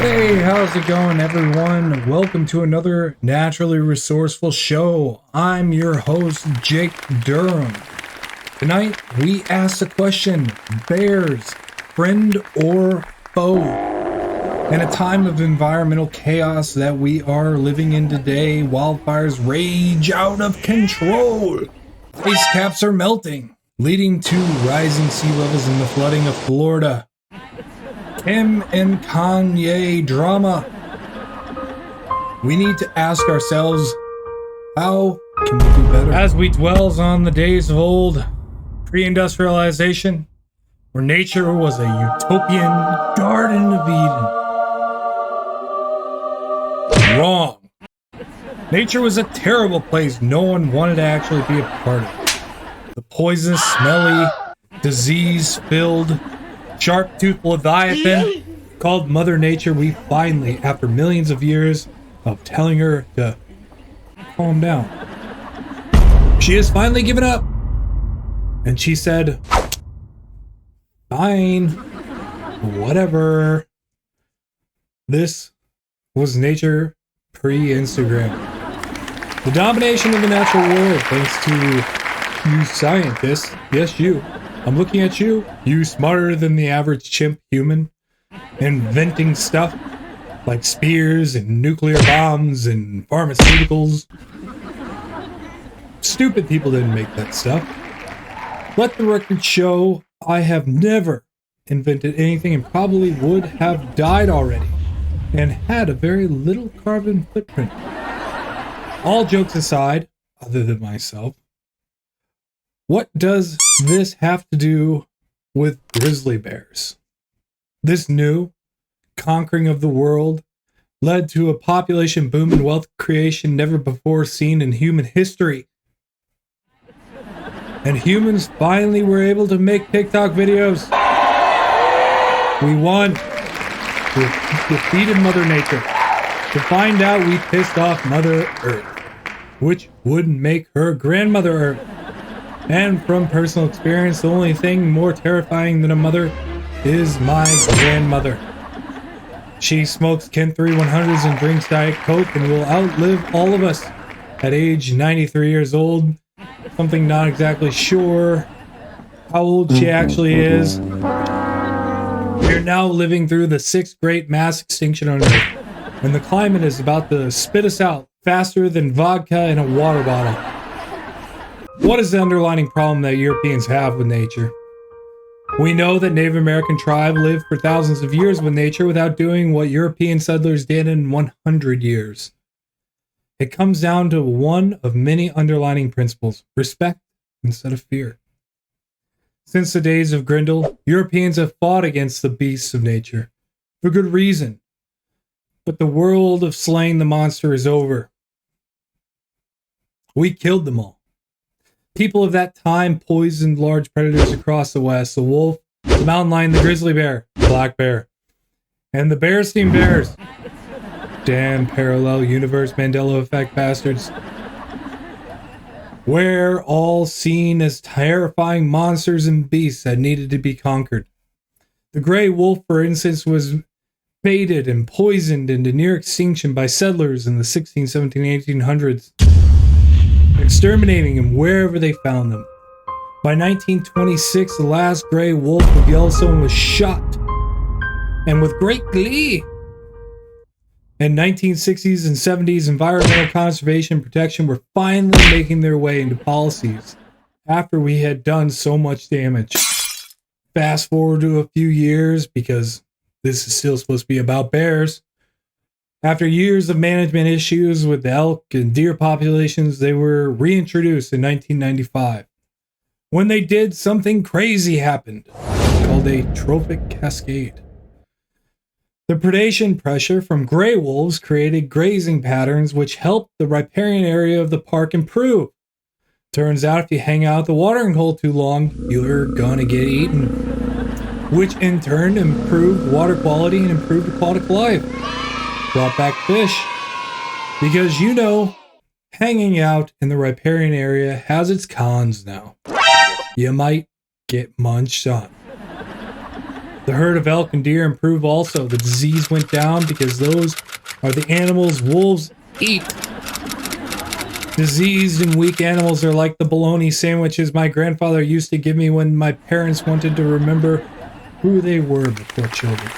Hey, how's it going, everyone? Welcome to another Naturally Resourceful Show. I'm your host, Jake Durham. Tonight, we ask the question, bears, friend or foe? In a time of environmental chaos that we are living in today, wildfires rage out of control. Ice caps are melting, leading to rising sea levels and the flooding of Florida. Kim and Kanye drama. We need to ask ourselves, how can we do better? As we dwells on the days of old, pre-industrialization, where nature was a utopian Garden of Eden. Wrong. Nature was a terrible place no one wanted to actually be a part of. The poisonous, smelly, disease-filled, sharp-toothed Leviathan called Mother Nature, we finally, after millions of years of telling her to calm down, she has finally given up. And she said, fine, whatever. This was nature pre-Instagram. The domination of the natural world, thanks to you scientists, yes, you. I'm looking at you, you smarter than the average chimp human, inventing stuff like spears and nuclear bombs and pharmaceuticals. Stupid people didn't make that stuff. Let the record show I have never invented anything and probably would have died already and had a very little carbon footprint. All jokes aside, other than myself, what does this have to do with grizzly bears? This new conquering of the world led to a population boom and wealth creation never before seen in human history. And humans finally were able to make TikTok videos. We won. We defeated Mother Nature. To find out, we pissed off Mother Earth, which would make her grandmother Earth. And from personal experience, the only thing more terrifying than a mother is my grandmother. She smokes Ken 3100s and drinks Diet Coke and will outlive all of us. At age 93 years old, something not exactly sure how old she actually is. We're now living through the 6th great mass extinction on Earth, and the climate is about to spit us out faster than vodka in a water bottle. What is the underlying problem that Europeans have with nature? We know that Native American tribe lived for thousands of years with nature without doing what European settlers did in 100 years. It comes down to one of many underlying principles: respect instead of fear. Since the days of Grendel, Europeans have fought against the beasts of nature, for good reason. But the world of slaying the monster is over. We killed them all. People of that time poisoned large predators across the West: the wolf, the mountain lion, the grizzly bear, the black bear, and the Bearstein Bears. Damn parallel universe Mandela effect bastards. We're all seen as terrifying monsters and beasts that needed to be conquered. The gray wolf, for instance, was baited and poisoned into near extinction by settlers in the 16, 17, 1800s. Exterminating them wherever they found them. By 1926, the last gray wolf of Yellowstone was shot, and with great glee. In 1960s and 70s, environmental conservation and protection were finally making their way into policies after we had done so much damage. Fast forward to a few years, because this is still supposed to be about bears. After years of management issues with the elk and deer populations, they were reintroduced in 1995. When they did, something crazy happened, called a trophic cascade. The predation pressure from gray wolves created grazing patterns which helped the riparian area of the park improve. Turns out if you hang out at the watering hole too long, you're gonna get eaten, which in turn improved water quality and improved aquatic life. Brought back fish, because you know, hanging out in the riparian area has its cons now. You might get munched on. The herd of elk and deer improved also. The disease went down because those are the animals wolves eat. Diseased and weak animals are like the bologna sandwiches my grandfather used to give me when my parents wanted to remember who they were before children.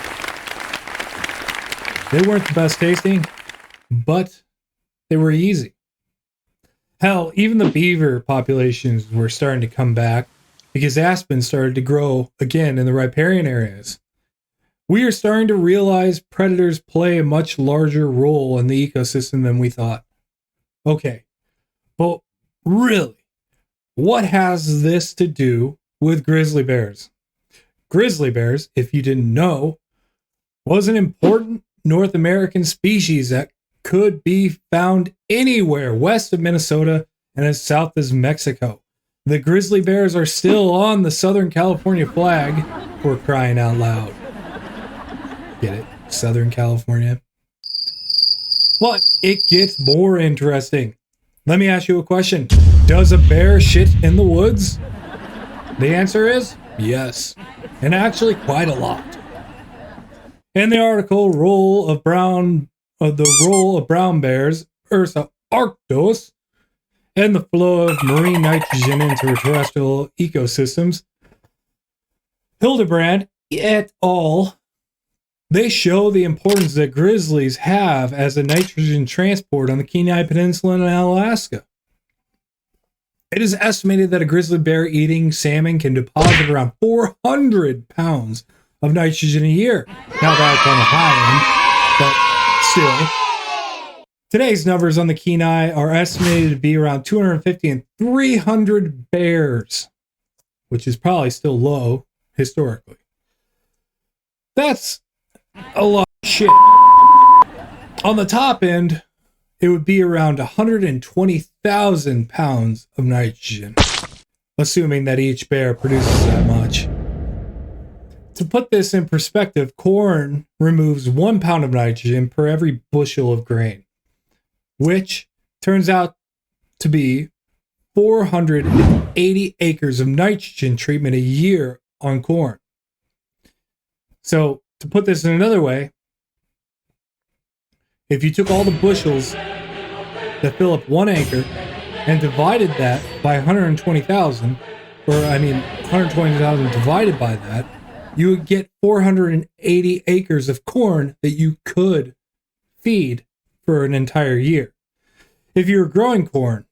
They weren't the best tasting, but they were easy. Hell, even the beaver populations were starting to come back because aspen started to grow again in the riparian areas. We are starting to realize predators play a much larger role in the ecosystem than we thought. Okay, but really, what has this to do with grizzly bears? Grizzly bears, if you didn't know, was an important North American species that could be found anywhere west of Minnesota and as south as Mexico. The grizzly bears are still on the Southern California flag, for crying out loud. Get it? Southern California. But it gets more interesting. Let me ask you a question. Does a bear shit in the woods? The answer is yes. And actually quite a lot. In the article, the role of brown bears, Ursa arctos, and the flow of marine nitrogen into terrestrial ecosystems, Hildebrand et al., they show the importance that grizzlies have as a nitrogen transport on the Kenai Peninsula and Alaska. It is estimated that a grizzly bear eating salmon can deposit around 400 pounds of nitrogen a year. Now that's on the high end, but still. Today's numbers on the Kenai are estimated to be around 250 and 300 bears, which is probably still low historically. That's a lot of shit. On the top end, it would be around 120,000 pounds of nitrogen, assuming that each bear produces that much. To put this in perspective, corn removes 1 pound of nitrogen per every bushel of grain, which turns out to be 480 acres of nitrogen treatment a year on corn. So, to put this in another way, if you took all the bushels that fill up 1 acre and divided that by 120,000 divided by that, you would get 480 acres of corn that you could feed for an entire year. If you were growing corn,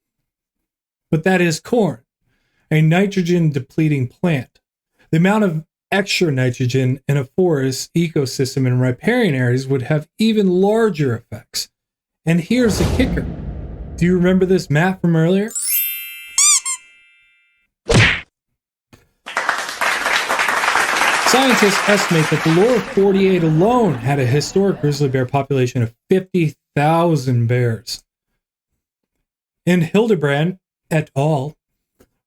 but that is corn, a nitrogen depleting plant, the amount of extra nitrogen in a forest ecosystem in riparian areas would have even larger effects. And here's the kicker. Do you remember this map from earlier? Scientists estimate that the lower 48 alone had a historic grizzly bear population of 50,000 bears. In Hildebrand et al.,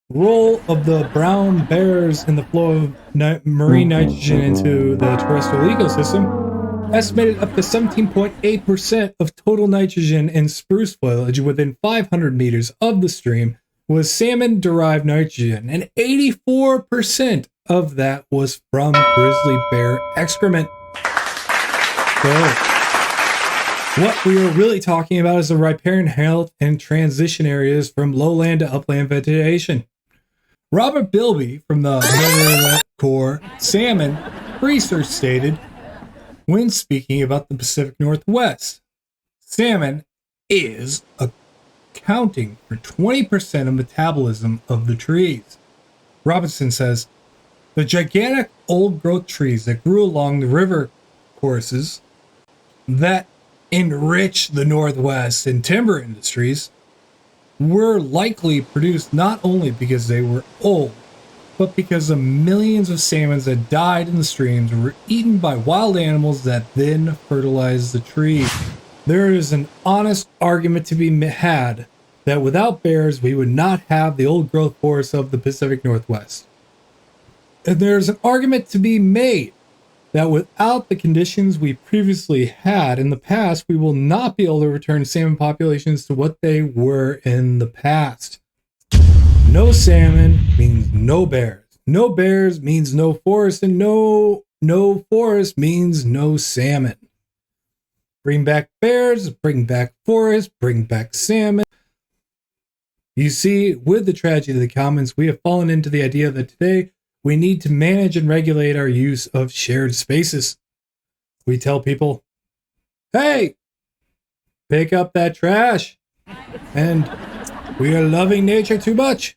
role of the brown bears in the flow of marine nitrogen into the terrestrial ecosystem, estimated up to 17.8% of total nitrogen in spruce foliage within 500 meters of the stream was salmon-derived nitrogen, and 84% of that was from grizzly bear excrement. So, what we are really talking about is the riparian health and transition areas from lowland to upland vegetation. Robert Bilby from the Marine Corps Salmon Research stated, when speaking about the Pacific Northwest, salmon is accounting for 20% of metabolism of the trees. Robinson says, the gigantic old-growth trees that grew along the river courses that enrich the Northwest in timber industries were likely produced not only because they were old, but because the millions of salmon that died in the streams were eaten by wild animals that then fertilized the trees. There is an honest argument to be had that without bears, we would not have the old growth forests of the Pacific Northwest. And there's an argument to be made that without the conditions we previously had in the past, we will not be able to return salmon populations to what they were in the past. No salmon means no bears. No bears means no forest, and no no forest means no salmon. Bring back bears, bring back forests, bring back salmon. You see, with the tragedy of the commons, we have fallen into the idea that today we need to manage and regulate our use of shared spaces. We tell people, hey, pick up that trash. And we are loving nature too much.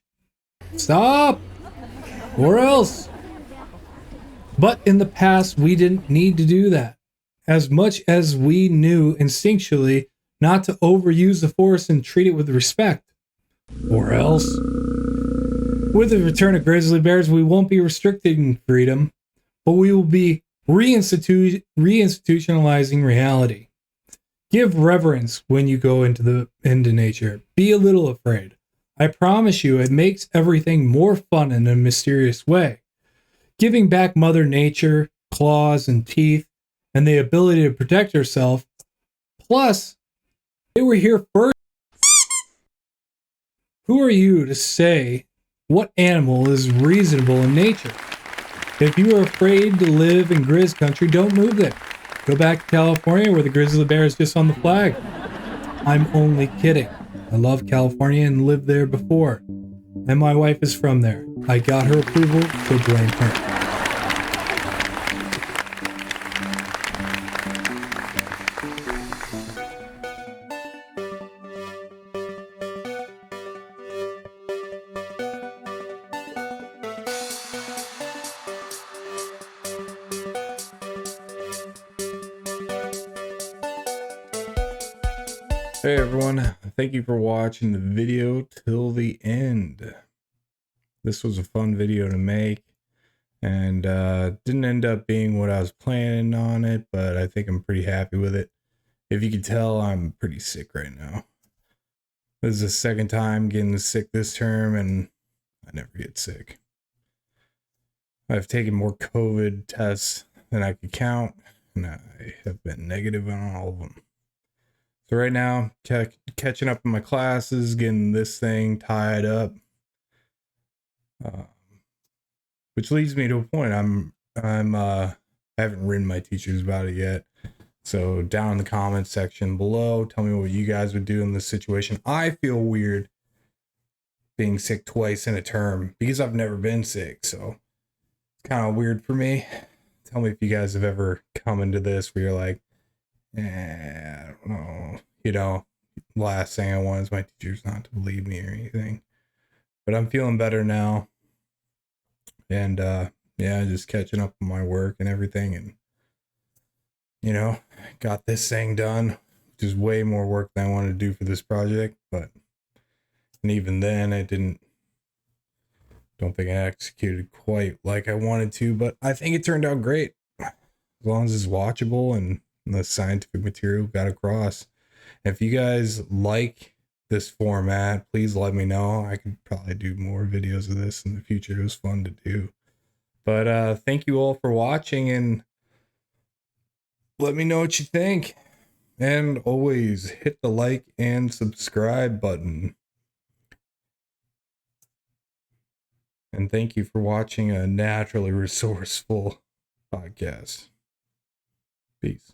Stop. Or else. But in the past, we didn't need to do that. As much as we knew instinctually not to overuse the forest and treat it with respect. Or else. With the return of grizzly bears, we won't be restricting freedom, but we will be reinstitutionalizing reality. Give reverence when you go into nature. Be a little afraid. I promise you, it makes everything more fun in a mysterious way. Giving back Mother Nature, claws and teeth, and the ability to protect herself. Plus, they were here first. Who are you to say what animal is reasonable in nature? If you are afraid to live in Grizz country, don't move there. Go back to California where the grizzly bear is just on the flag. I'm only kidding. I love California and lived there before. And my wife is from there. I got her approval, so blame her. Hey everyone, thank you for watching the video till the end. This was a fun video to make and didn't end up being what I was planning on it, but I think I'm pretty happy with it. If you can tell, I'm pretty sick right now. This is the second time getting sick this term and I never get sick. I've taken more COVID tests than I could count and I have been negative on all of them. So right now, catching up in my classes, getting this thing tied up, which leads me to a point. I haven't written my teachers about it yet. So down in the comments section below, tell me what you guys would do in this situation. I feel weird being sick twice in a term because I've never been sick. So it's kind of weird for me. Tell me if you guys have ever come into this where you're like, I don't know. You know, last thing I want is my teachers not to believe me or anything. But I'm feeling better now. And yeah, just catching up on my work and everything. And, you know, got this thing done, which is way more work than I wanted to do for this project. But, and even then, don't think I executed quite like I wanted to. But I think it turned out great. As long as it's watchable and the scientific material got across. If you guys like this format, please let me know. I could probably do more videos of this in the future. It was fun to do. But thank you all for watching and let me know what you think. And always hit the like and subscribe button. And thank you for watching a naturally resourceful podcast. Peace.